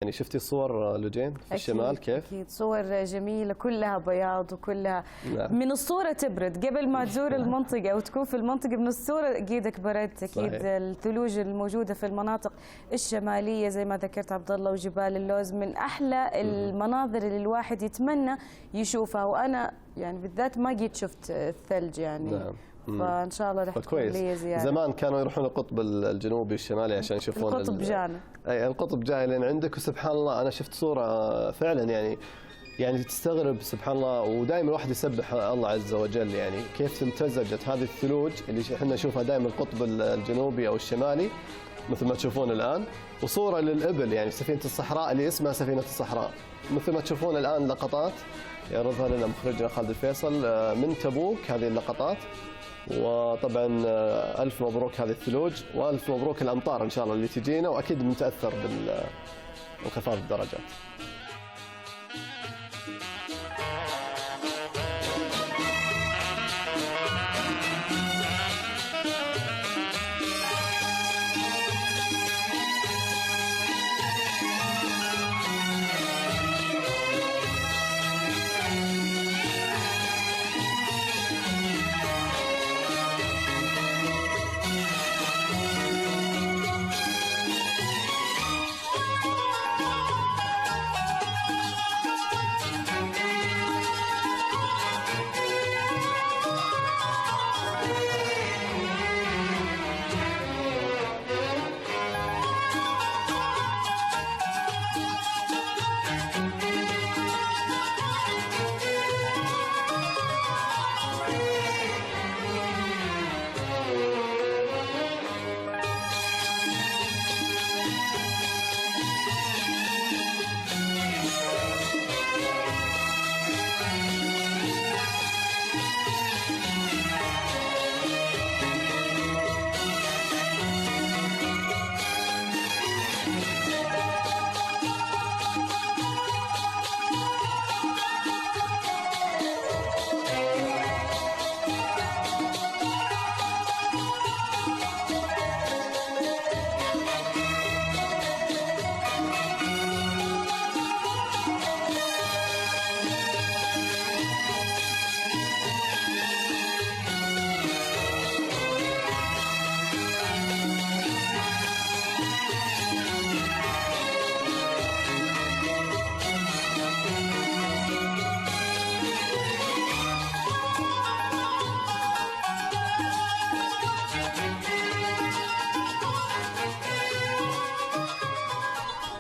يعني شفتي الصور لوجين في الشمال كيف؟ أكيد صور جميلة كلها بياض وكلها نعم. من الصورة تبرد قبل ما تزور المنطقة وتكون في المنطقة من الصورة إيدك برد أكيد. صحيح. الثلوج الموجودة في المناطق الشمالية زي ما ذكرت عبد الله وجبال اللوز من أحلى المناظر اللي الواحد يتمنى يشوفها، وأنا يعني بالذات ما قد شفت الثلج يعني. نعم. فإن شاء الله رح تكون لي زيارة. زمان كانوا يروحون القطب الجنوبي والشمالي عشان يشوفون القطب جانا. أي القطب جاي لين عندك، وسبحان الله أنا شفت صورة فعلا يعني تستغرب سبحان الله، ودائما الواحد يسبح الله عز وجل يعني كيف امتزجت هذه الثلوج اللي احنا نشوفها دائما القطب الجنوبي أو الشمالي مثل ما تشوفون الآن، وصورة للإبل يعني سفينة الصحراء اللي اسمها سفينة الصحراء مثل ما تشوفون الآن لقطات يعرضها لنا مخرجنا خالد الفيصل من تبوك هذه اللقطات. وطبعا ألف مبروك هذه الثلوج، وألف مبروك الأمطار إن شاء الله اللي تجينا، وأكيد بنتأثر بانخفاض الدرجات.